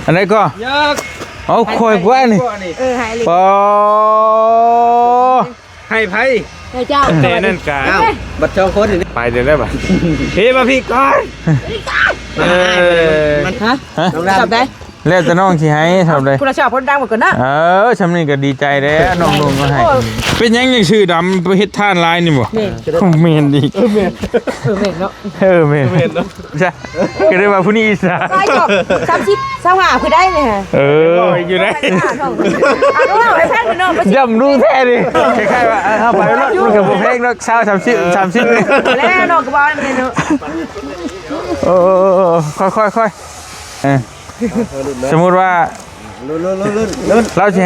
อันไหนก็เอาคอยกว่านี่ให้เลย ปอให้ไผ ให้เจ้า แต่นั่นกะบัดจองคนนี่ไปเดี๋ยวได้บ่พี่มาพี่ก่อนมันฮะจับได้แล้วจะน้องสิให้ทำเลยคุณชอบคนดังหมดก่อนนะชำนี่ก็ดีใจแล้วน้องลุงก็ให้เป็นยังยังชื่อดำไปเฮ็ดท่านลายนี่บ่เมนดีเมนเนาะเมนเนาะใช่ก็ได้มาผู้นี้อีสานไปจบ30คือได้เนี่ยอยู่ได้เอาไปแพทย์เนาะย่ำดูแท้ดิคล้ายๆว่าเอาไปรถมันกับบ่แพงเนาะ30นี่แล้วเนาะก็บ่ได้เนาะค่อยสมมุติว่าเราจะ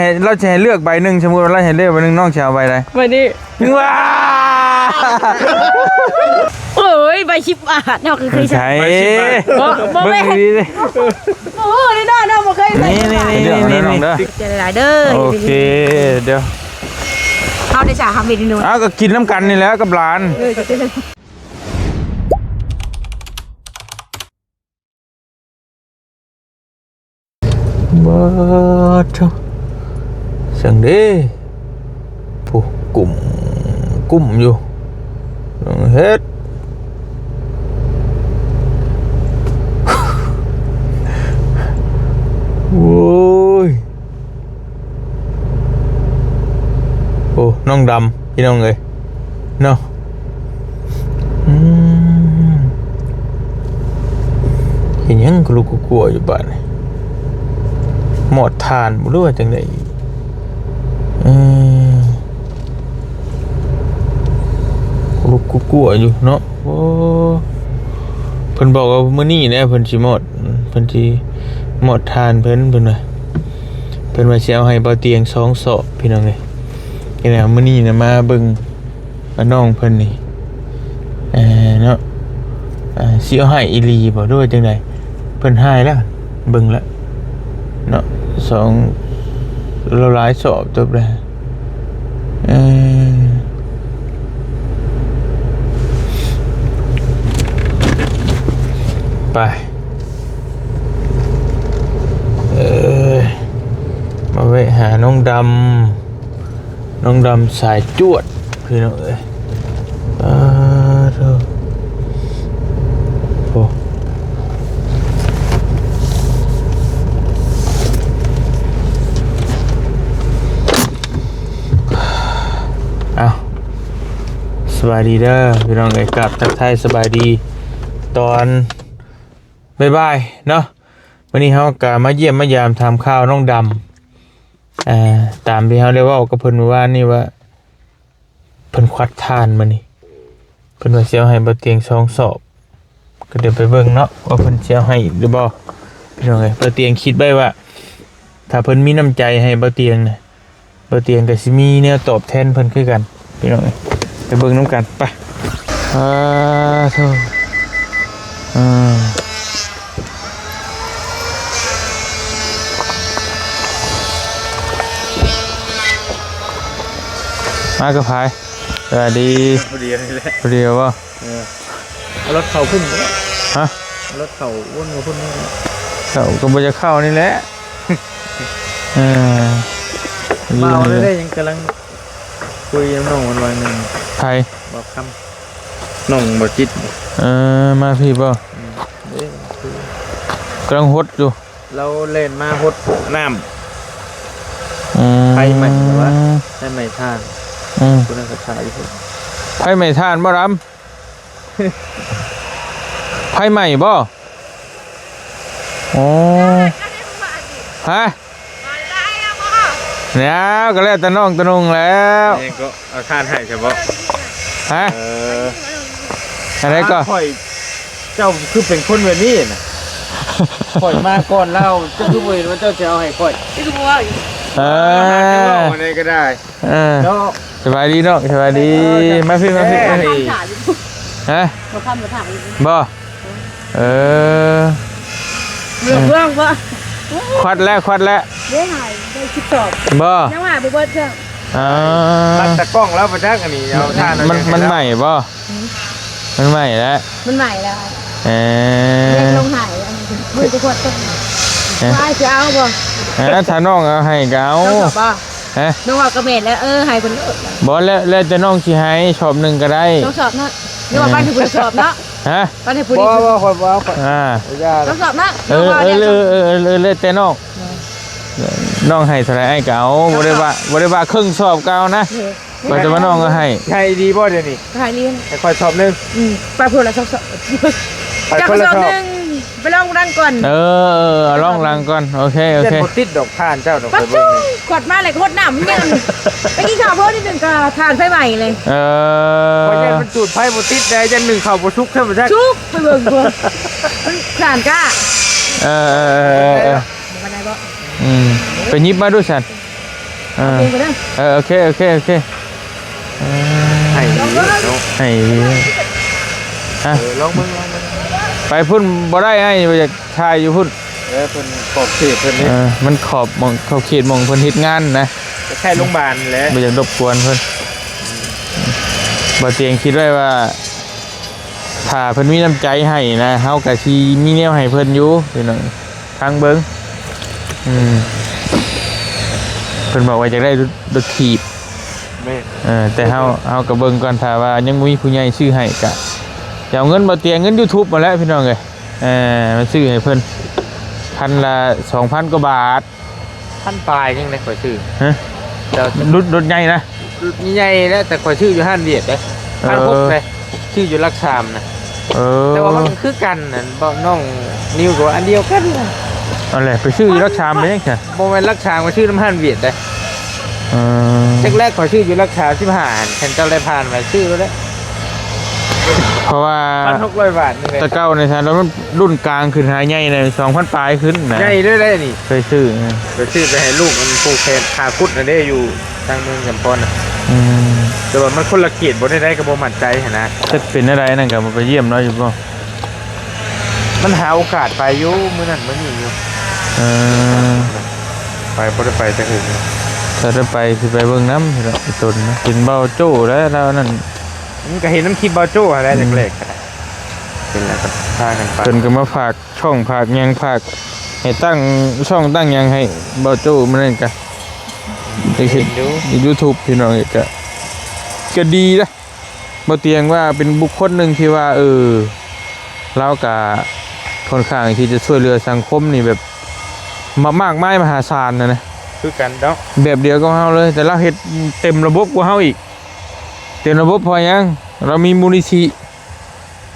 ให้เลือกใบหนึ่งสมมุติว่าเราให้เลือกใบหนึ่งน้องจะเอาใบใดใบนี้ว้าโอ้ยใบ10 บาทเนาะคือใช่บ่แม่ดีดิโอ้นี่เนาะบ่เคยนี่น้องเด้อจะหลายเด้อโอเคเดี๋ยวเอาได้จ้ะทำเมนูเอาก็กินน้ำกันนี่แล้วกับหลานบ้าเถอะสั่งเด้ผู้กุ้มอยู่เฮ็ดโอ้ยโอ้น้องดำพี่น้องเลยเนาะเห็นยังกลัวอยู่บ้านนี่หมดทานบ่รู้ว่าจังได๋กลัวอยู่เนาะโอ้เพิ่นบอกว่ามื้อนี้นะเพิ่นสิหมดทานเพิ่นว่าเพิ่นว่าสิเอาให้เบาเตียง2ศอกพี่น้องเอ้ยนี่แหละมื้อนี้น่ะมาเบิ่งน้องเพิ่นนี่เนาะสิเอาให้อีหลีบ่รู้ว่าจังได๋เพิ่นให้แล้วเบิ่งแล้วเนาะเราหลายสอบจบแล้วไปมาไว้หาน้องดำสายจวดพี่น้องเอ้ยเถอะโอ้สบายดีเด้อพี่น้องเอ้ยกลับทักทายสบายดีตอนบ่ายๆเนาะวันนี้เฮาก็มาเยี่ยมมายามทำข้าวน้องดำตามที่เฮาได้เว้ากับเพิ่นเมื่อวานนี่ว่าเพิ่นควัดทานมานี่เพิ่นว่าสิเอาให้บ่เตียง2ศอกก็เดี๋ยวไปเบิ่งเนาะว่าเพิ่นสิเอาให้หรือบ่พี่น้องเอ้ยบ่เตียงคิดไว้ว่าถ้าเพิ่นมีน้ำใจให้บ่เตียงน่ะบ่เตียงก็สิมีแนวตอบแทนเพิ่นคือกันพี่น้องเอ้ยไปเบิ่งน้ำกันไปโธ่มากระพายสวัสดีพอดีนี่แหละพอดีวะเอารถเข่าขึ้นฮะรถเข่าวนมาพุ่นนี่เขาก็บ่จะเข้านี่แหละเมาได้ยังกำลังคุยน้องวันนึงไทยบอกคำน้องบ่จิตมาพี่บ่กำลังฮดอยู่เราเล่นมาฮดน้ำไฟใหม่หรือว่าไฟใหม่ท่านคุณนักศึกษาอยู่พุ่นไฟใหม่ท่านบ่รำไฟใหม่บ่โอ้ฮะเนี่ยก็แล้วแต่น้องตะนงแล้วนี่ก็เอาท่านให้เฉพาะฮะอะไรก็ข่อยเจ้าคือเป็นคนแบบนี้นะข่อยมาก่อนเล่าเจ้าคือบ่เห็นว่าเจ้าจะเอาให้ข่อยนี่คือว่าวันนี้ก็ได้เนาะสบายดีเนาะสบายดีมาพี่ฮะบ่เรื่องบ่ควัดแล้วได้หายได้คิดตอบบ่ยังหายบ่เบิดเครื่องตัดตะกล้องแล้วประจักษ์อันนี้เอาท่านมันใหม่บ่มันใหม่แล้วเรียกลงหายมือจะกดต้น ว่าจะเอาบ่ ถ้าน้องเอาให้ก็เอา ต้องสอบบ่ ฮะ น้องว่ากระเม็ดแล้วให้คน บ่แล้วจะน้องสิให้ชอบหนึงก็ได้ ต้องสอบเนาะนี่ว่าบ้านที่ผู้สอบเนาะ ฮะ บ้านที่ผู้ บ่ ดี บ่คนบ่คน ย่า ต้องสอบเนาะ เลยแต่น้องน้องให้เท่าไหร่ไอ้ก็เอาบ่ได้ว่าครึ่งสอบก็เอานะว่าจะว่าน้องก็ให้ ใช่ดีบ่เดี๋ยวนี้ ใครเรียน ให้คอยสอบนึง ไปพูดแล้วสอบ ไป จะ ค ไป นละ สอบ สอบ นึงไปลองรันก่อน เอาลองลังก่อนโอเค เจ็ดบ่ติดดอกผ่านเจ้าดอก ปั ไป ด เบิ่ ชู งนี่ กดมาเลยโคตรหนำเนี่ยไปกินข้าวเพิ่มนิดนึงก็ทานไฟใหม่เลย เพราะยันมันจุดไฟบ่ติดได้ยันหนึ่งเข้าบ่ทุกข์ใช่บ่ใช่ ชุกไปเบิ่งเพิ่มทานก้า มาได้บ่ ไปยิบมาดูสัน เองก็ได้ โอเคให้ดีเนาะ ให้ฮะ ลองมึง ไปพุ่นบ่ได้ไอ้ไปจากชายอยู่พุ่น เพิ่นขอบเขตเพิ่นนี่ มันขอบมองเขาเขตมองเพิ่นเฮ็ดงานนะ แค่โรงพยาบาลแหละ บ่อยากรบกวนเพิ่นบ่เตียงคิดไว้ว่าถ้าเพิ่นมีน้ำใจให้นะเฮาก็สิมีแนวให้เพิ่นอยู่พี่น้องทางเบิ่งเพิ่นบอกว่าอยากได้รถถีบ แม่ แต่เฮาก็เบิ่งก่อนถ้าว่ายังบ่มีผู้ใหญ่ซื้อให้ก็จะเอาเงินบ่เตียงเงิน YouTube มาแล้วพี่น้องเอ้ยมาซื้อให้เพิ่นพันละ 2,000 กว่าบาท ท่านปลายยังได้ข่อยชื่อ ฮะ เจ้าร ถใหญ่นะ ใหญ่แล้วแต่ข่อยชื่ออยู่ห้านเวียดเด้พันพกเลยชื่ออยู่รักชามนะแต่ว่ามันคือกันน่ะบ่น้องนิวก็อันเดียวกัน เอาแหละไปซื้ออยู่รักชามไปยังไง บ่แม่นรักชามก็ชื่อน้ำห้านเวียดเด้แรกๆข่อยชื่ออยู่รักชาม15ฉันเจ้าได้ผ่านมาชื่อแล้วเด้ เพราะว่า 1,600 บาทนี่แหละ ตะเก้าในทางแล้วมันรุ่นกลางขึ้นหาใหญ่ใน2,000ปลายขึ้นนะ ใหญ่ด้วยเลยนี่ เคยซื้อนะ ไปชื่อไปให้ลูกมันผูกแขนขาคุดน่ะเด้อยู่ทางเมืองจำปอนน่ะ อืม แต่ว่ามันคนละเขตบ่ได้ก็บ่มั่นใจหั่นนะ จะเป็นอะไรนั่นก็มาไปเยี่ยมเนาะอยู่บ่ มันหาโอกาสไปอยู่มื้อนั้นมื้อนี้อยู่ เออ ไปบ่ได้ไปแต่อื่น ถ้าจะไปสิไปเบิ่งน้ำเนาะอีตนนะกินเบาโจ้แล้วเรานั่น มันก็เห็นน้ำคลิปบาโจ้อะไรแรกๆกันเป็นอะไรก็พากันไป เพิ่นก็มาฝากช่องฝากหยังฝากให้ตั้งช่องตั้งหยังให้เบาโจ้มันนั่นก็ได้เห็น ดู ใน YouTube พี่น้องเอกก็ดีนะบ่เตียงว่าเป็นบุคคลหนึ่งที่ว่าเราก็ค่อนข้างที่จะช่วยเหลือสังคมนี่แบบมากมายมหาศาลนะ คือกันเนาะ แบบเดียวกับเฮาเลยแต่เราเฮ็ดเต็มระบบกว่าเฮาอีกเต็มระบบพอยังเรามีมูลนิธิ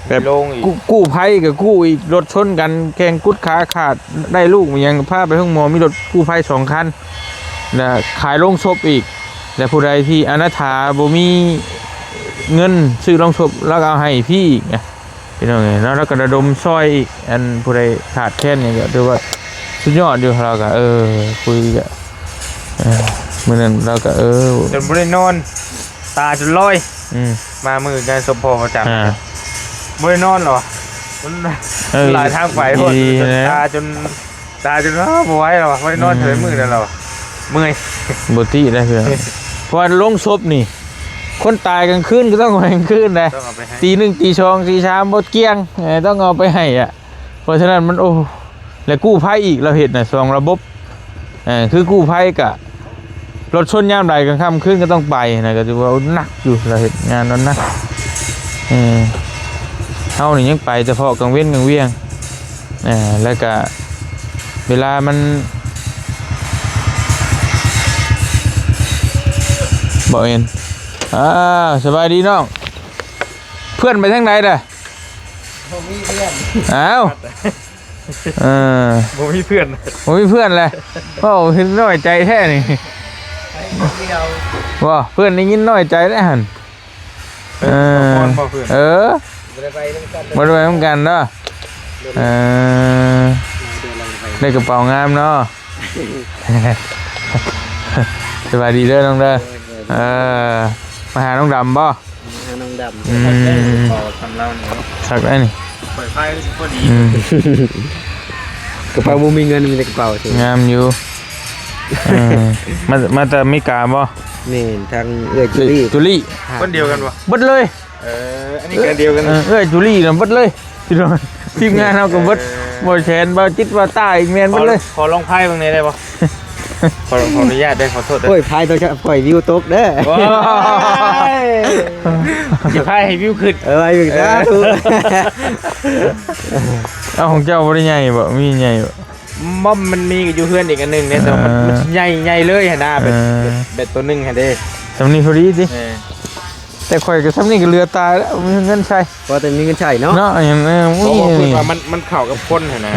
แบบ ลงอีก กู้ภัยกับกู้อีกรถชนกันแข่งกุดขาขาดได้ลูกมันยังพาไปห้องหมอมีรถกู้ภัย2คันแล้วขายโรงศพอีกและผู้ใดที่อนาถาบ่มีเงินซื้อโรงศพแล้วก็เอาให้พี่อีกไงพี่น้องไงแล้วเราก็ระดมซอยอีกอันผู้ใดขาดแคลนเนี่ยก็ถือว่าสุดยอดอยู่เราก็คุยกันมื้อนั้นเราก็จนบ่ได้นอน ตาจนลอย มามืองานสมพประจำบ่ได้นอนหรอมันหลายทางไปหมดตาจนบ่ไหวหรอบ่ได้นอนเฉยมือแล้วหรอเมื่อย บ่ติได้เพื่อนเพราะว่าโรงศพนี่คนตายกลางคืนก็ต้องเอาไปกลางคืนนะ ต้องเอาไปให้ ตี 1 ตี 2 ตี 3บ่เกี้ยงต้องเอาไปให้อ่ะเพราะฉะนั้นมันแล้วกู้ภัยอีกเราเห็นน่ะ2ระบบคือกู้ภัยกะรถชนยามใดกลางค่ำคืนก็ต้องไปนะก็ถือว่าหนักอยู่เราเห็นงานนั้นนะเฮานี่ยังไปเฉพาะกลางเว้นกลางเวียงแล้วก็เวลามันบอกเองสบายดีน้องเพื่อนไปทางไหนเด้อ บ่มีเพื่อน อ้าวบ่มีเพื่อน ผมมีเพื่อนเลยโอ้เห็นน้อยใจแท้นี่ว่าเพื่อนนี่ยินน้อยใจได้หันบ่ได้ไปเหมือนกันเนาะได้กระเป๋างามเนาะสบายดีเด้อน้องเด้อมาหาน้องดำบ่น้องดำพอทำเล่าเนี่ย สักได้นี่ เปิดไฟพอดี กระเป๋าบ่มีเงินมีแต่กระเป๋าสิ งามอยู่มาแต่ไม่กาบ่ นี่ทางเอื้อจุลี่ จุลี่ คนเดียวกันวะ บัดเลย อันนี้กันเดียวกัน จุลี่น่ะบัดเลยพี่น้อง ทีมงานเฮาก็บ่แชนบ่จิตบ่ตายอีกแม่นเบิดเลย ขอลองไพ่บางนี้ได้ปะขออนุญาตได้ขอโทษด้วย โอ้ยพายตัวจะปล่อยวิวตกเด้อ จะไพ่ให้วิวขึ้น ไอ้อยู่นะถูก เอาของเจ้าบ่ได้ใหญ่บ่มีใหญ่บ่ ม่อมมันมีอยู่เพื่อนอีกอันหนึ่งเนี่ยแต่มันใหญ่เลยฮะนะเป็นตัวหนึ่งฮะเด้ สำนี้พอดีสิแต่ข่อยก็สำนี้ก็เรือตายแล้วมีเงินใช้ พอแต่มีเงินใช้เนาะ เนาะอย่างนั้น เพ อุ้ ราะ ย ว่าพูดว่ามันเข่ากับคนฮะนะ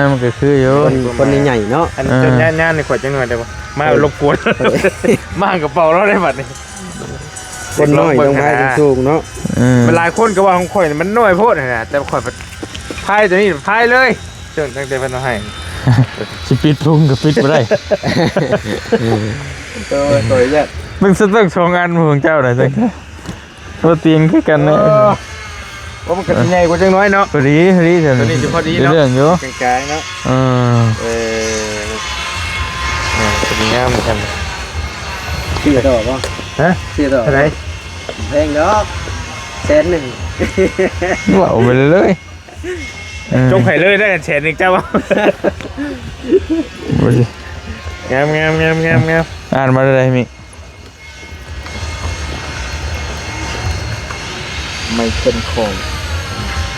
มันก็คืออยู่ คนใหญ่เนาะ อันจนย่านในขวดจังหน่อยได้ปะมารบกวนมากระเป๋าเราได้บัดนี้ คนน้อยต้องพายสูงเนาะ เวลาคนก็ว่าของข่อยมันน้อยโพดนะแต่ข่อยพายตัวนี้พายเลยเชิญตั้งแต่เพิ่นเอาให้ สิปิดพุงก็ปิดบ่ได้ ตัวเนี่ย มึงสตึกสองอันของเจ้าน่ะจังตัวเตียงคือกันนะ ว่ามันก็ใหญ่กว่าจังน้อยเนาะ พอดีเถอะ ตัวนี้จะพอดีเนาะ เรื่องอยู่ กลางๆเนาะพอดีงามเหมือนกัน เสียต่อป่ะ ฮะ เสียต่อ อะไร แพงเนาะ100,000 ว้าวไปเลยจงไข่เลยได้กันแฉนอีกเจ้า บ่สิ งาม อ่านมาได้มิ ไม่เป็นของ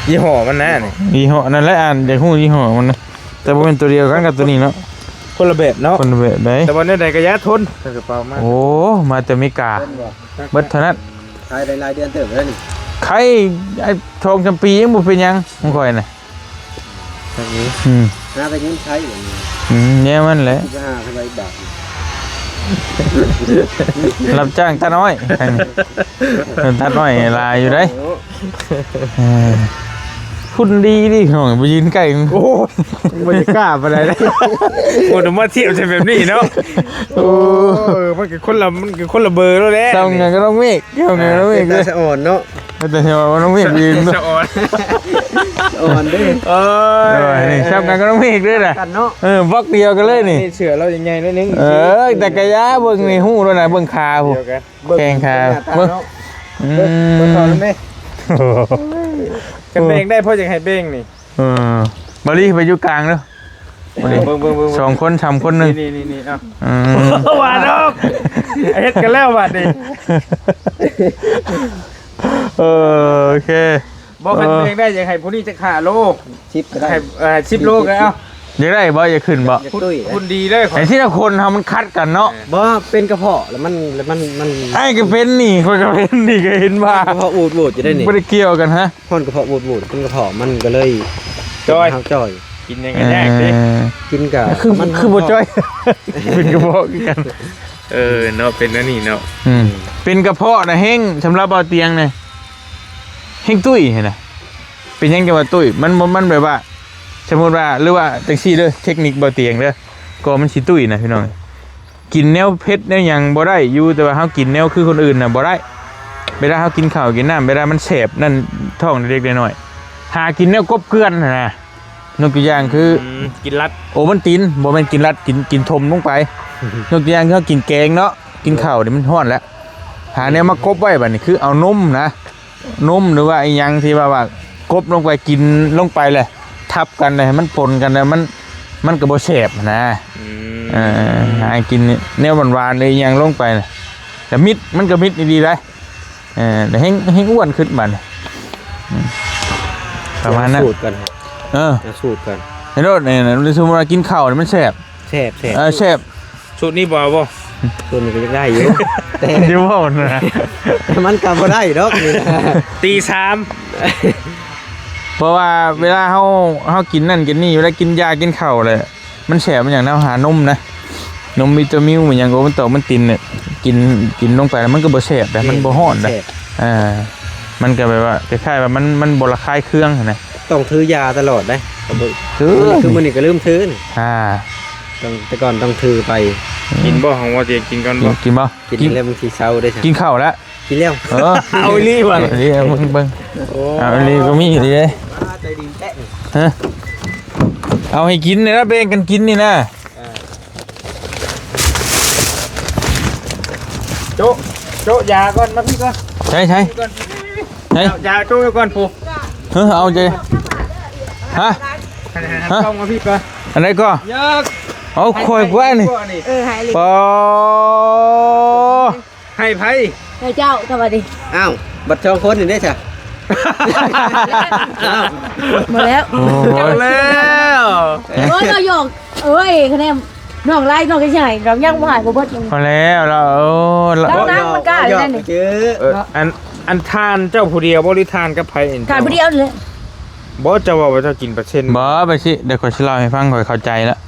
ยี่ห้อมันนะนี่ ยี่ห้อนั่นแหละอ่านจากฮู้ยี่ห้อมันนะแต่บ่เป็นตัวเดียวกันกับตัวนี้เนาะ คนละแบบเนาะ คนละแบบใด แต่วันนี้ใดก็ยะทนกระเป๋ามาก โอ้มาแต่อเมริกาเบิดเท่านั้น ขายได้รายเดือนเติบแล้วนี่ ใครไอ้ทองจำปียังบ่เป็นหยังของข่อยน่ะ แบบนี้ น่าไปเงินใช้อย่างนี้ เนี่ยมันแหละ 15,000บาท รับจ้างตาน้อยอันนี้ตาน้อยลายอยู่ได้คุณดีดิหน่อยไปยืนใกล้โอ้ บรรยากาศอะไรนะโอ้มาเทียบใช่แบบนี้เนาะโอ้มันคือคนละเบอร์แล้วแหละ เจ้าไงก็ต้องเมฆเจ้าไงก็ต้องเมฆเลย สะอ่อนเนาะ แต่เห็นว่าต้องเมฆยืนด้วย จะอ่อน อ่อนเด้ นี่ชอบกันก็ต้องเมฆด้วยนะ กันเนาะ บล็อกเดียวกันเลยนี่ เสือเรายังไงแล้วนึง แต่กระยะเบิ่งในหูด้วยนะเบิ่งคาผม เดียวกัน แข่งคา เบิ่ง เบิ่งตอนนั้นไหมกันเบ้งได้เพราะอยากให้เบ้งนี่ บริไปอยู่กลางเนาะ เบิ่ง สองคนทำคนหนึ่ง นี่เอ้าหวานดอกเฮ็ดกันแล้วบัดนี้ โอเค บอกกันเองได้อยากให้ผู้นี้จะขาโล ชิปก็ได้ ให้10 โลก็เอา อยากได้บ่อยากขึ้นบ่ ตุ้ย คุณดีเลย ไอ้ที่ละคนทำมันคัดกันเนาะ บ่เป็นกระเพาะแล้วมัน ไอ้ก็เป็นนี่คนก็เป็นนี่ก็เห็นว่าก ระเพาะอูดจะได้นี่ ไม่ได้เกี่ยวกันฮะ ฮ้อนกระเพาะอูดเป็นกระเพาะมันก็เลย จอย เฮาจ้อย กินยังไงแยกดิ กินกะ คือบ่จ้อย เป็นกระเพาะกัน เนาะเป็นนั่นนี่เนาะ เป็นกระเพาะนะเฮงสำหรับเบาเตียงนะเฮงตุ้ยเห็นนะเป็นยังจะว่าตุ้ยมันแบบว่าสมมติว่าหรือว่าจังซี่เด้อเทคนิคเบาเตียงเด้อก็มันสิตุ้ยนะพี่น้องกินแนวเผ็ดแนวหยังบ่ได้อยู่แต่ว่าเฮากินแนวคือคนอื่นน่ะบ่ได้เวลาเฮากินข้าวกินน้ำเวลามันแสบนั่นท้องเล็กๆน้อยๆหากินแนวกบเกลือนนะนกตัวอย่างคือ กินรัด โอ้มันตีนบ่แม่นกินรัดกินทมลงไปยกตัวอย่างคือกินแกงเนาะกินข้าวนี่มันร้อนแล้วหาแนวมากบไว้บัดนี้คือเอานมนะนมหรือว่าไอ้หยังที่ว่ากบลงไปกินลงไปเลยทับกันเลยมันปนกันเลยมันก็บ่แซ่บนะหากินแนวหวานๆเลยหยังลงไปนะแต่มิดมันก็มิดดีๆได้แต่ให้อ้วนขึ้นบัดนี้ประมาณนั้น สูตรกันสูตรกัน ไอ้โดดเนี่ยสมมุติว่ากินข้าวนี่มันแซ่บ แซ่บ แซ่บ ชุดนี้บ่บ่ ตัวนี้ก็ยังได้อยู่แต่ เดี๋ยวว่านะ มันกำบ่ได้ดอกนี่นะ ตี เพราะว่าเวลาเขากินนั่นกินนี่เวลากินยากินข้าวเลยมันแฉมันอย่างน้ำหานมนะนมวิตามินเหมือนอย่างโอมันโตมันตินเนี่ยกินลงไปแล้วมันก็บ่แฉบแต่มันบ่ฮ้อนนะมันก็แบบว่าคล้ายๆว่ามันบ่ระคายเครื่องนะ ต้องถือยาตลอดได้ คือมันนี่ก็ลืมถือนี่แต่ก่อนต้องถือไป กินบ่ของว่าจะกินก่อนบ่ กินบ่ กินแล้วบางทีเช้าได้ใช่ กินข้าวแล้ว กินแล้ว เอาลีว่ะ นี่เบิ่งเอาลีก็มีดีเลย ใจดีแตะ ฮะเอาให้กินเนี่ยนะเบ่งกันกินนี่นะ โจ๊ยาก่อนมาพี่ก่อน ใช่ยาโจ้ก่อนปู่เอาใจ ฮะ กล้องมาพี่ก่อน อันไหนก็ ยัก เอาคอยกว่านี่ หายเลย ปอ ให้ไพ่ ให้เจ้าสวัสดี อ้าวบัตรทองคนนี่ได้จ้ะ หมดแล้ว โอ้ย แล้ว โอ้ยเราหยอกเอ้ยคะแนนน้องไล่น้องกันใหญ่เรายังบ่หายบ่เบิดยัง พอแล้วเราเรา แล้วนั่งมันกล้าเลยนั่นนี่ เจอ อันทานเจ้าผู้เดียวบริทานกับไพ่เอง ขาดผู้เดียวเลย บอสจะว่าจะกินเปอร์เซ็นต์ บ่ไปสิเดี๋ยวขอยสิเล่าให้ฟังขอยเข้าใจแล้ว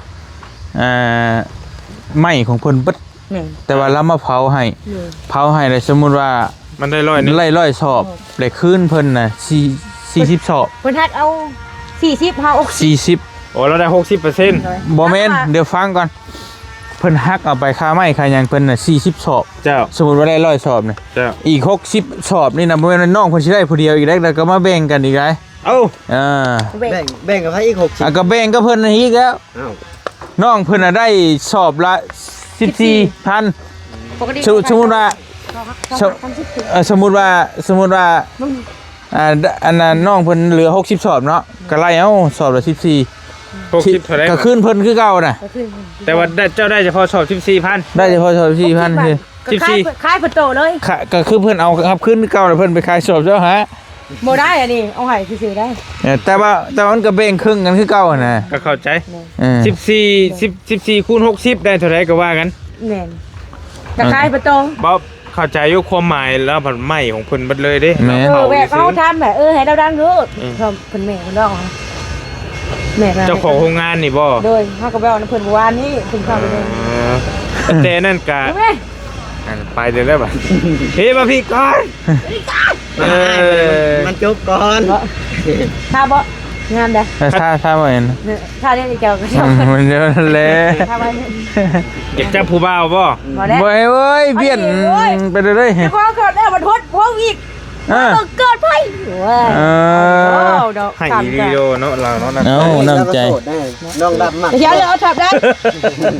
ไหม้ของเพิ่นเบิด นี่ แต่ว่าเรามาเผาให้เลยสมมุติว่า มันได้ร้อยนึง ไล่สอบได้คืนเพิ่นน่ะ40สอบ เพิ่นทักเอา40เฮา40 โอ้เราได้60%บ่แม่นเดี๋ยวฟังก่อนเพิ่นฮักเอาไปค่าไม้ค่าหยังเพิ่นน่ะ40สอบ เจ้า สมมุติว่าได้100สอบนี่ เจ้า อีก60สอบนี่นะบ่แม่นว่าน้องเพิ่นสิได้ผู้เดียวอีกได้แล้วก็มาแบ่งกันอีกได้ เอ้า แบ่งกับไผอีก60 ก็แบ่งกับเพิ่นอีกแล้ว อ้าว น้องเพิ่นน่ะได้สอบละ14,000 ปกติ สมมุติว่า สมมุติว่าอันนั้นน้องเพิ่นเหลือ60สอบเนาะก็ไล่เอาสอบละ14 60เท่าไหร่ ก็ขึ้นเพิ่นคือเก่าน่ะ แต่ว่าเจ้าได้เฉพาะสอบ14,000 ได้เฉพาะสอบ4,000คือ ขายเพิ่นโตเลย ก็คือเพิ่นเอาครับขึ้นคือเก่าแล้วเพิ่นไปขายสอบเจ้าฮะ บ่ได้อันนี้เอาให้ซื่อๆได้ แต่ว่ามันก็แบ่งครึ่งกันคือเก่าน่ะ ก็เข้าใจ เออ 14คูณ60ได้เท่าไหร่ก็ว่ากัน แม่นก็ขายเพิ่นโต บ่เข้าใจอยู่ความหมายแล้วมันไหม้ของเพิ่นเบิดเลยเด้ แม่ แบบเขาทำแบบให้เราดังรู้เพิ่นแม่เพิ่นดอกแม่ เจ้าของโรงงานนี่บ่ โดยเฮาก็ไปเอาน้ำเพิ่นเมื่อวานนี้เพิ่นเข้าไปเลย แต่นั่นกะ แม่ ไปเดี๋ยวแล้วบ่เฮ้มาพี่ก่อน มันจบก่อน ถ้าบ่งามเด้ ถ้าบ่เห็น ถ้าได้เจ้าก็ มันเยอะแล้ ถ้าบ่ อยากจับผู้บ่าวบ่ บ่ได้ บ่เว้ยเบี้ยนไปเรื่อย พอเกิดได้บ่ทดพวกอีกเกิดไผว้าดอก ให้อีโยเนาะเราเนาะ เอาน้ำใจ น้องดำมาก เดี๋ยวเอาทับได้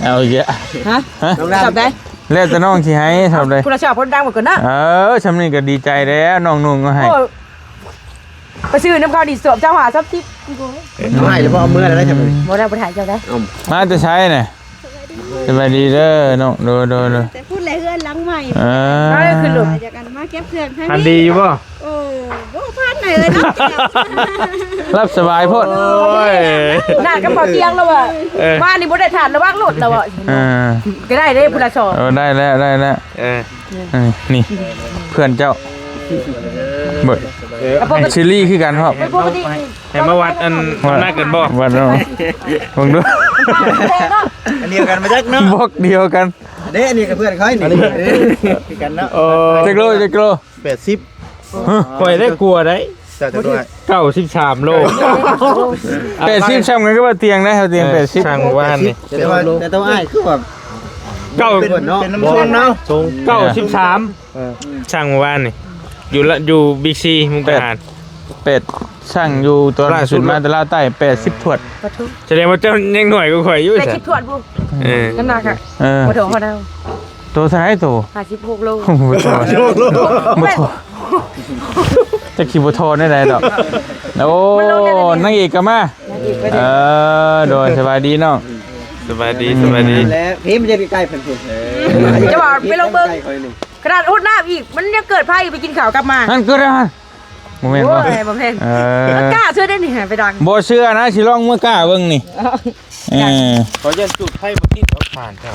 เอาเยอะ ฮะ น้อง ทับ ดำ ได้ แล้วแต่น้องสิให้ทำเลย คุณชอบคนดังหมดก่อนนะ ชำนี้ก็ดีใจแล้วน้องนุ่งก็ให้ ไปซื้อน้ำข้าวดีสวมเจ้าหาซับทิพย์ ไม่หรือว่าเอามืออะไรได้จังเลย บ่ได้บ่ถ่ายเจ้าได้ มาจะใช้น่ะสบายดีเด้อน้องโดๆ แต่พูดอะไรเฮือนหลังใหม่ ก็คือหลุม จากกันมาเก็บเครื่องให้ ทันดีอยู่บ่ โอ้โหพลาดไหนเลยเนาะ รับสบายโพด หน้ากระเป๋าเตียงแล้วว่ะบ้านนี่บ่ได้ทานระวังหลุดแล้วอ่ะก็ได้เด้พุทธชอบ ได้แล้วนี่เพื่อนเจ้าเบิดชิลลี่คือกันครับ เป็นปกติ ให้มาวัดอันน่าเกินบ่ วัดเนาะมึงดู อันเดียวกันมาจักเนาะ บอกเดียวกัน เด้อันนี้กับเพื่อนเขานี่กันเนาะ จักโล 80 ข่อยได้กลัวได้ จะด้วย 93โล 80ช่างกันก็ว่าเตียงได้ครับเตียง80 ช่างว่านนี่ แต่ต้องอ้ายคือแบบ เป็นน้ำส้มเนาะ 93ช่างว่านนี่อยู่บิ๊กซีมุกดาหาร เป็ดช่างอยู่ตัว ล่าสุ สุ ด ดมาแต่ลาวใต้80ถวด แสดงว่าเจ้ายังหน่วยก็ข่อยอยู่ ได้ ซะ คิดถวดบุ น้ำหนักอ่ะ บ่ถึงพอดาว ตัวท้ายตัว 56โล โอ้โหบ่ทอจะขี่บ่ทอได้ดอกโอ้นางเอกก็มาโดยสบายดีน้อง สบายดี แล้วพี่มันจะใกล้ๆเพิ่น จะบอกไปลงเบิ่งขนาดอุดน้ำอีกมันยังเกิดไผไปกินข้าวกลับมา นั่นเกิดอะไรโมเมนต์ โอ้ บ่ ยบ่แม่นกล้าเชื่อได้นี่ไปดัง บ่เชื่อนะสิลองเมื่อกล้าเบิ่งนี่ ขอยันจุดไพ่บ่ติดเอาผ่านเจ้า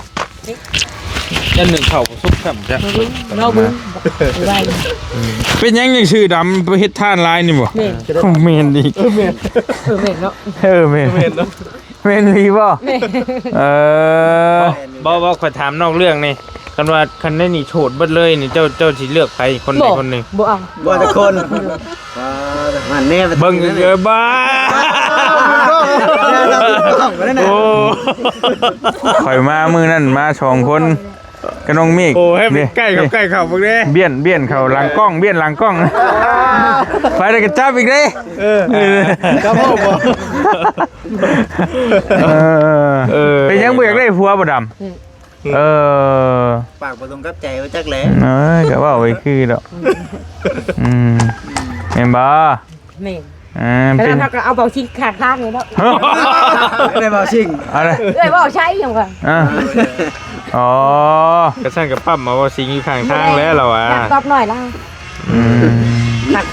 ยันหนึ่งเข่าบ่ซุกซ้ํจ้ะ เราเบิ่งไว้ เป็นหยังยังชื่อดำไปเฮ็ดท่านลายนี่บ่ แม่น เมนดี แม่นเนาะ เมนเนาะเมนลีบ่ แม่ บ่ขอยถามนอกเรื่องนี่คันว่าคันได้นี่โฉดเบิดเลยนี่เจ้าสิเลือกใครคนใดคนหนึ่ง บ่เอา บ่ตะคนมันแน่ เบิ่งบ้าโอ้ ข่อยมามื้อนั้นมา2คนกับน้องเมฆ โอ้ให้มันใกล้กับใกล้เข้าเบิ่งเด้ เบี้ยนเข้าหลังกล้องเบี้ยนหลังกล้องไปได้ก็จับอีกเด้ ครับพ่อบ่ เป็นยังบ่อยากได้ผัวบ่ดำปากบ่ตรงกับใจว่าจักแหล ก็ว่าไว้คือดอกแม่นบ่ แม่น แต่ เป็น ถ้าก็เอาเบาชิงขาดข้างเลยเนาะ ได้บ่ชิง อะไร เอ้ยเบาใช้ยังก่อน อ๋อก ระสั่งกับปั๊มมาว่าสิงอยู่ข้างทางแล้วเราอ่ะ หนักตอบหน่อยล่ะ อืม หนัก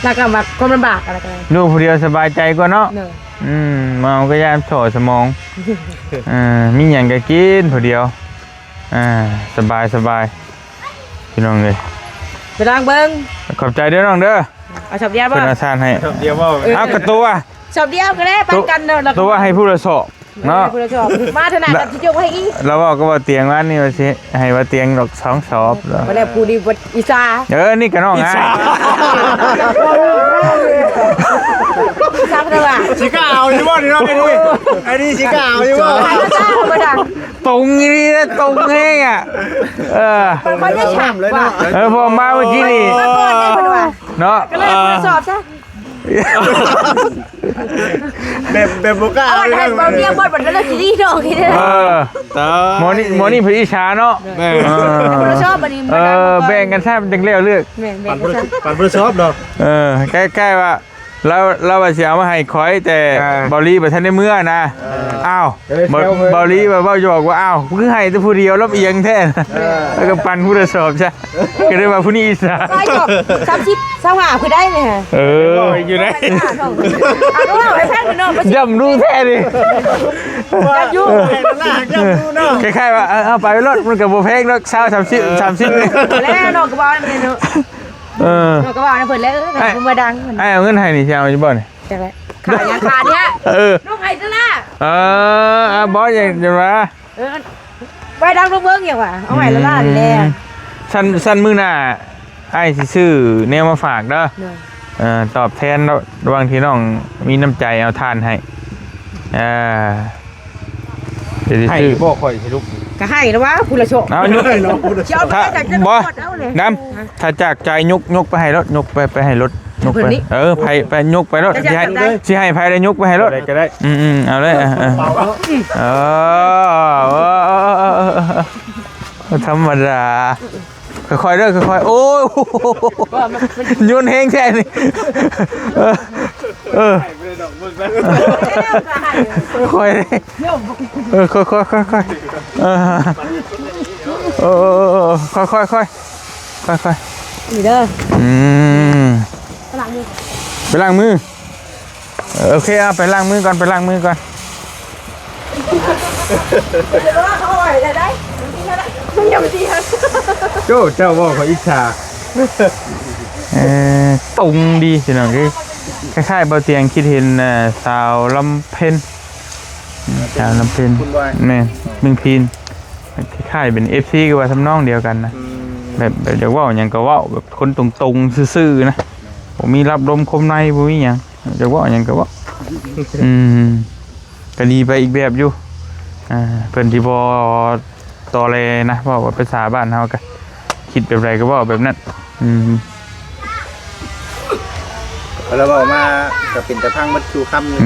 แล้วก็แบบความลำบากอะไรกัน ลูกผู้เดียวสบายใจกว่าเนาะ เนอะ เมาก็ยามโฉสมองมีอย่างก็กินผู้เดียวสบายพี่น้องเลย ไปลองเบิ้ง ขอบใจเด้อน้องเด้อ เอาชอบเดียว เป็ ป่ะ นอาสานให้ เดียวว่า เอากระตัว ชอบเดียวก็ได้ไปกันเนอะ ตัวให้ผู้ละสอบเนาะ คุณชอบมาถนัดกับที่ยกให้อี เราบอกก็ว่าเตียงว่านี่ว่าสิให้ว่าเตียงดอก2สอบแล้ว มาแล้วผู้ดีวัดอีสา นี่ก็น้องง่าย ทราบแล้วว่า สิกเอาดิบ่นี่เนาะไอ้นี่สิกเอาดิบ่ ใครก็ทราบมาดัง ตรงนี้นะตรงเองอ่ะมันไม่ฉ่ำเลยเนาะ พอมาเมื่อกี้นี่ มาก่อนได้คนว่า เนาะ ก็เลยมาสอบซะ แบบบ่กล้า เอาให้เบาเดียวบดบัดแล้วทีนี้ดอกทีนี้ หมอนี่เพิ่นอิจฉาเนาะ คุณชอบบัดนี้ แบ่งกันแทบจังเลี้ยวเลือก ปั่น ปั่นบ่ชอบดอก ใกล้ๆว่าเราว่าสิเอามาให้คอยแต่บอลลี่บ่ทันได้เมื่อนะอ้าวบอลลี่ว่าหยอกว่าอ้าวคือให้แต่ผู้เดียวลำเอียงแท้แล้วก็ปั่นผู้ละสอบใช่ก็ได้ว่าผู้นี้อิจฉา ได้จบ30 25คือได้เลยฮะ อยู่ไหน เอาก็ว่าให้แพทย์เนาะ ย่ำรู้แท้ดิ จับอยู่ คล้ายๆว่าเอาไปรถมันก็บ่แพงเนาะ30นี่ แล้วเนาะก็บ่ได้เนาะเนาะก็บ่ได้เพิ่นแล้วมาดัง ไอ้เอาเงินให้นี่สิเอาอยู่บ่นี่ จังได๋ขายยาคาเนี่ยลูกไห้ซะล่ะ บอสอย่างว่า ไปดังลูกเบิ่งอย่างว่าเอาไว้ละล่ะนี่แหละ สั้นมื้อหน้าไอ้สิซื้อแนวมาฝากเด้อตอบแทนระหว่างที่น้องมีน้ำใจเอาทานให้เดี๋ยวสิ ให้ ซื้อ บ่ข่อยสิลูก ก็ให้แล้วว่าผู้ละโชค เอายก เจ้าไปจากจะ บ่ เอาเลย น้ำถ้าจากใจยกไปให้รถยกไปให้รถยกไปไปยกไปรถสิให้ไผได้ยกไปให้รถ ก็ได้ เอาเลยธรรมดาค่อยๆเด้อค่อยๆโอ้ยโยนแห้งแค่นี้ค่อยค่อยค่อยนี่เด้อ ไปล้างมือโอเคเอาไปล้างมือก่อนไปล้างมือก่อน เขาไหวได้มันยังดีฮะ เจ้าบ่ข่อยอิจฉา ตรงดีสิน้องที่คล้ายๆเบาเตียงคิดเห็นสาวลำเพ็ญแม่เมืองพีนคล้ายๆเป็น FC ก็ว่าทำนองเดียวกันนะแบบเดี๋ยวว่าอย่างก็ว่าแบบคนตรงๆซื่อๆนะผมมีรับลมคมในบ่มีหยังเดี๋ยวว่าอย่างก็ว่าก็ดีไปอีกแบบอยู่เพิ่นที่บ่ตอแลนะเพราะว่าภาษาบ้านเฮาก็คิดแบบไรก็ว่าแบบนั้นเราบอกมาก็เป็นแต่พังมัดชูคำอยู่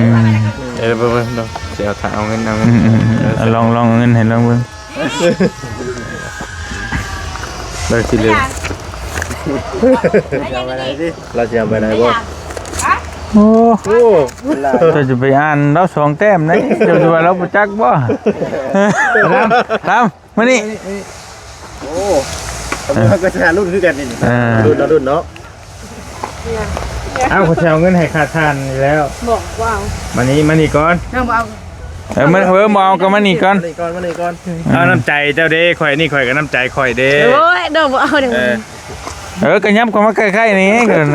เดี๋ยวเดี๋ยวเอาเงิน ลองเงินให้ลองเบิ่ง เลยสิเลย เราจะเอาไปไหนบ่ โอ้จะไปอ่านเรา2แต้มนะจะว่าเราบ่จักบ่ตามมานี่ โอ้เราก็จะรุ่นคือกันนี่รุ่นเนาะ เอาเขาจะเอาเงินให้ค่าทานแล้ว บอกว่า มานี่ก่อน น้องเอา มันมองกันมานี่ก่อน เอาน้ำใจเจ้าเด้ข่อยนี่ข่อยก็น้ำใจข่อยเด้ โอ้ยเดี๋ยวเอาเดี๋ยว ก็ย้ำกันมาใกล้ๆนี่กัน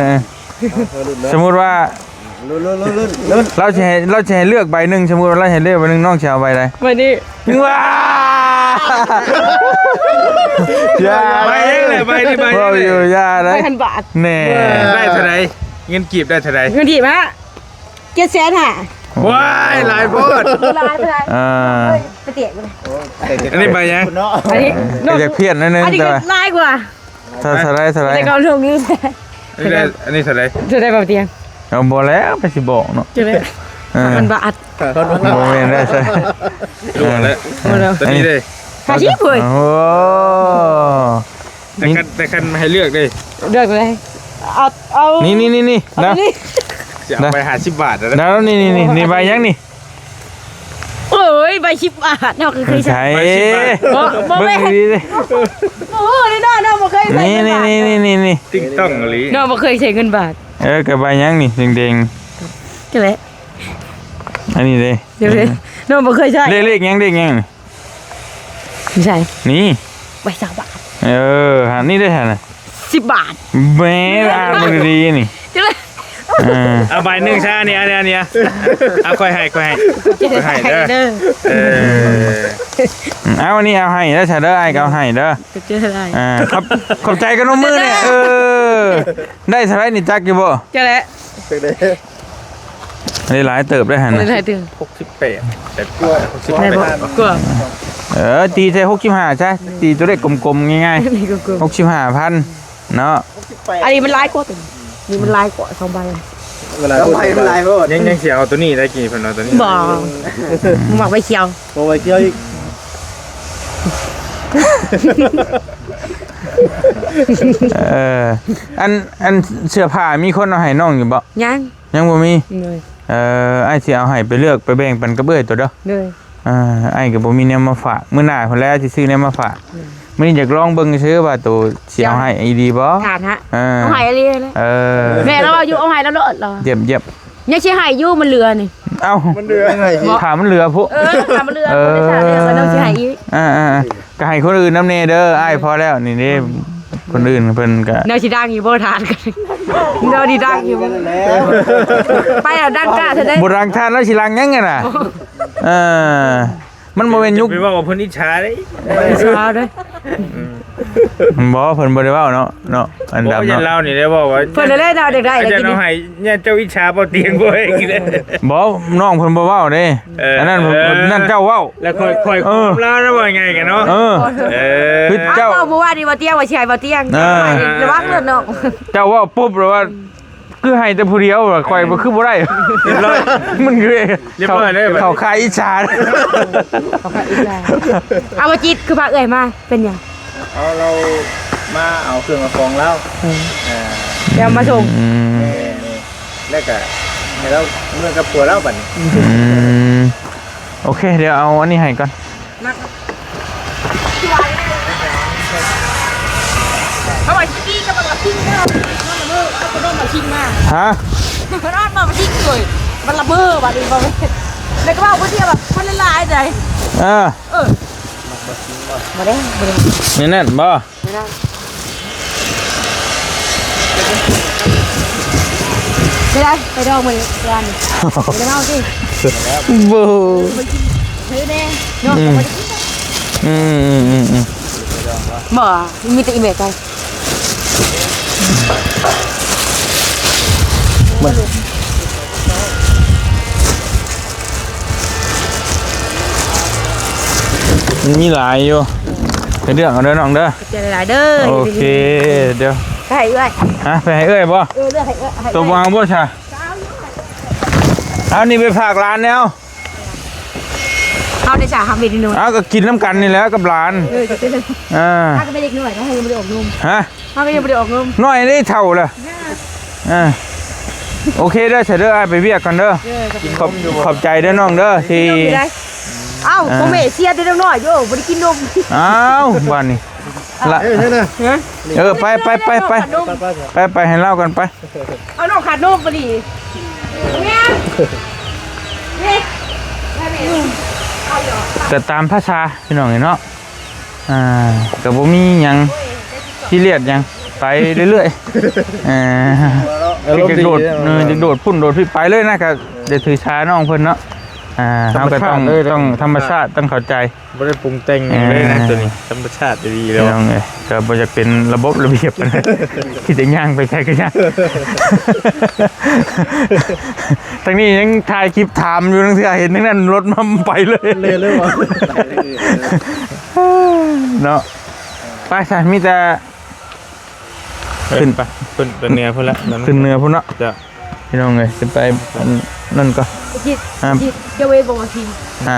สมมุติว่าเราจะให้เลือกใบหนึ่งสมมุติว่าเราให้เลือกใบหนึ่งน้องจะเอาใบใด วันนี้ ว้าอย่า ใบนี่เลยใบนี่ใบ พ่ออยู่อย่าเลย 1,000 บาท แน่ ได้เท่าไหร่เงินกีบได้เท่าไหร่ เงินดีมะ700,000หา ว้ายหลายโพด ลายไปเลยไปเตะกันเลย อันนี้ใบยัง อันนี้ ก็จะเพี้ยนนิดนึง อันนี้ แต่ ก็ ว่า ลายกว่า สไลด์ แต่ก็ลงนี้ อันนี้เท่าไหร่ จะได้แบบเตียง เอาบ่แล้วไปสิบอกเนาะ จะได้1,000 บาท โมเมนต์ได้ใช่ รู้แล้วตอนนี้เลย หาชีพเลย โอ้ แต่คันให้เลือกเลย เลือกเลยเอานี่นี่ จะเอาไป50 บาทแล้ว แล้วนี่ใบยังนี่ โอ้ยใบ10 บาทเนาะเคยใช้ ใช่ บ่ เบิ่ แม่ งดีๆดิ โอ้ยเนาะบ่เคยใช้ นี่ เงินบาท นี่ ติ๊กต้องอีหลี เนาะบ่เคยใช้เงินบาท กับใบยังนี่แดง จังได๋ ๆอันนี้เด้ เดี๋ยวเนาะบ่เคยใช้ เลขยังนี่ ไม่ใช่ นี่ ใบ20 บาท หานี่ได้หั่นน่ะ 10 บาท แม่อ่านมือดีนี่ จังได๋ เอาใบหนึงซะอันนี้เอาค่อยให้ให้เด้อเอาอันนี้เอาให้แล้วชาเด้อไอ้ก็เอาให้เด้อ เจออะไร ขอบใจกันน้องมือเนี่ยได้เท่าไรนี่จักอยู่บ่ จังได๋ ได้หลายเติบได้หั่น ได้ น่ะ ได๋ตึง 68แต่กลัว ได้บ่กลัว ตีใส่65ใช่ตีตัวเลขกลมๆง่าย นี่ก็กลัว ๆ65,000เนาะ อันนี้มันลายกว่าตัวนี่มันลายกว่า2ใบ เวลาพูดเป็นไรพูด ยังสิเอาตัวนี้ได้กี่เพิ่นเอาตัวนี้ บ่มึงมักใบเขียว โอ้ยเกี่ยวอีก อันเสื้อผ้ามีคนเอาให้น้องอยู่บ่ ยัง ยังบ่มี เลย ไอ้สิเอาให้ไปเลือกไปแบ่งปันกระเบื้อตัวเด้อ เลย ไอ้ก็บ่มีแนวมาฝากมื้อหน้าพุ่นแล้วสิซื้อแนวมาฝากมื้อนี้อยากลองเบิ่งซื้อว่าตัวสิเอาให้อีดีบ่ ทานฮะ เอา หายอะไรเลย แม่เราอยู่เอาหายแล้วเลอะเหรอ เย็บ ยังใช่หายอยู่มันเรือนี่ เอ้ามันเหลือถามมันเหลือพุ ทำมันเรือไม่ใช่เรือมันต้องใช่หายอีก ก็ให้คนอื่นนำแน่เด้ออ้ายพอแล้วนี่เด้คนอื่นเพิ่นก็ แนวชีดังอยู่บ่ทานกันแนวดีดังอยู่ไปอ่ะดังกล้าเธอได้ บ่รังทานแล้วสิรังยังไงน่ะมันบ่แม่นยุค ไปว่าเพิ่นอิจฉาเด้ ชาด้วย บ่เพิ่นบ่ได้เว้าเนาะอัน บ่ ดำ ยัน เนาะ เล่านี่ได้บอกว่า เพื่อนเล่นเอาเด็กได้ อา เลย จารย์ กิน เอาให้เนี่ยเจ้าอิจฉาบ่เตียงบ่ให้กินเลย บ่น้องเพิ่นบ่เว้าเด้อันนั้นนั่นเจ้าเว้า แล้วค่อยๆแล้วนะว่าไงกันเนาะ คือ เจ้า เจ้า บอกว่าดีว่าเตี้ยว่าชายว่าเตี้ยระวังเลือดเนาะ เจ้าเว้าปุ๊บแล้วว่าคือให้แต่ผู้เดียวข่อยบ่คือบ่ได้มันคือเขาคายอิจฉา เอามาจิตคือพาเอ่ยมาเป็นยัง เอาเรามาเอาเครื่องมาฟองแล้ว เดี๋ยวมาส่ง แล้วก็ให้เราเมื่อกับผัวเราบัดนี้ โอเคเดี๋ยวเอาอันนี้ให้ก่อน เขาบอกชิคกี้ก็บอกชิคกี้เขาโดนมาชิคมาก ฮะ เขาโดนมาชิคเลยมันระเบ้อบัดนี้บอกแล้วก็บอกว่าเที่ยวแบบมันละลายใจมาได้มาได้ นี่นั่นบ่ ไม่ได้ไปดองมันร้านไปเล่าสิ บ่ ซื้อแน่เนาะบ่มีแต่อีเมลใจ มันมีหลายอยู่เรื่องเอาเด้อน้องเด้อ เจอหลายเด้อ โอเคเดี๋ยว ไปให้เอ้ย ไปให้เอ้ยบ่ เลือกให้เอ้ย ตัววางบ่ชาเอานี่ไปฝากร้านแล้ว เอาได้จ่าทำเด็กหน่อย เอาก็กินน้ำกันนี่แหล้วกับร้าน จะเต้นถ้าก็ไม่เด็กหน่อยก็ให้ยังไม่ได้ออกนม ฮะ ถ้าก็ยังไม่ได้ออกนม น้อยได้เท่าเลยโอเคเด้อเสร็จเด้อไปเวียกกันเด้อขอบใจเด้อน้องเด้อที่ เอ้าโมเมเสียได้น้อยโย่ไม่ได้กินนม อ้าวบ้านนี้ละไปให้เล่ากันไป เอานมขาดนมไปดิเนี่ยนี่ ก็ตามภาษาพี่น้องเนาะก็บ่มีหยังที่เลียดหยังไปเรื่อยๆจะโดดพุ่นโดดพี่ไปเลยนะก็เดี๋ยวถือชาน้องเพิ่นเนาะเราก็ต้องธรรมชาติต้องเข้าใจ บ่ได้ปรุงแต่งเลยนะตัวนี้ธรรมชาติดีแล้ว น้องเอ้ยก็บ่อยากเป็นระบบระเบียบนะคิดจะย่างไปใครก็ย่างทางนี้ยังถ่ายคลิปถามอยู่ทั้งที่เห็นทั้งนั้นรถมันไปเลยเลยวะเนาะไปซะมีแต่ ขึ้นไปขึ้นเหนือพุ่นละ ขึ้นเหนือพุ่นเนาะ จ้ะ พี่น้องเอ้ยจะไปนั่นก็ คิดเจะเวทบอกว่าชิง อ่ะ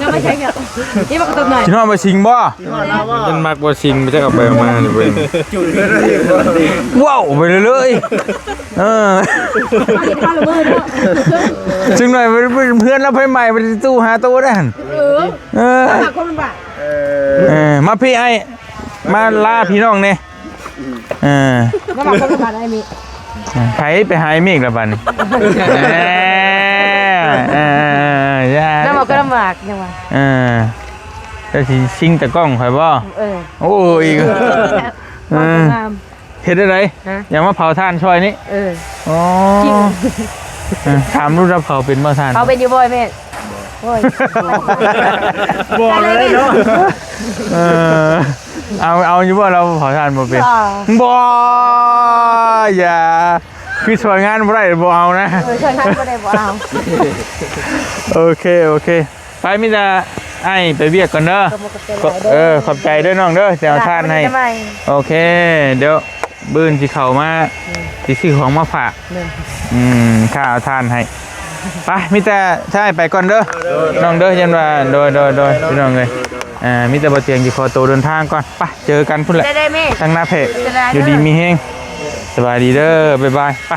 งั้นไม่ใช่เงี้ยนี่มันก็ต้องหน่อย พี่น้องมาชิงบ่ มันมักบ่ชิงไม่ใช่กับไปมานี่เว้ย ว้าวไปเลยเออ เห็นข้าวละมือเนาะ จึงหน่อยเพื่อนเราไปใหม่ไปตู้หาตู้ได้หั่น เออ หาคนมันบ้า มาพี่ไอ้มาล่าพี่น้องเนี่ยเออ แล้วมาคนมันบ้าได้มี ไผไปหาไอ้เมฆละบัดนี้ย่า แล้วมาก็ลำบากยังไง จะสิชิงแต่กล้องข่อยบ่ โอ้ยเฮ็ดได้ไรอย่ามาเผาท่านช่วยนี่อ๋อถามรู้รับเผาเป็นบ่ท่าน เขาเป็นอยู่บ่อยแม่โอ้ย บอกเลยเนาะ เอาอยู่บ่เราเผาท่านบ่เป็นบ่อย่าคือช่วยงานบ่ได้บ่เอานะ ช่วยท่านก็ได้บ่เอา โอเคไปมิตาไอ้ไปเบียกก่อนเด้อขอบใจด้วยน้องเด้อจะเอาท่านให้โอเคเดี๋ยวบืนสิเข้ามาสิซื้อของมาฝากข้าเอาท่านให้ไปมิตาใช่ไปก่อนเด้อน้องเด้อยันว่าโดยพี่น้องเลยมิตาบ่เตียงสิขอตัวเดินทางก่อนไปเจอกันพุ่นแหละ ได้แม่ ทางหน้าเพจอยู่ดีมีเฮงสบายดีเด้อบ๊ายบายไป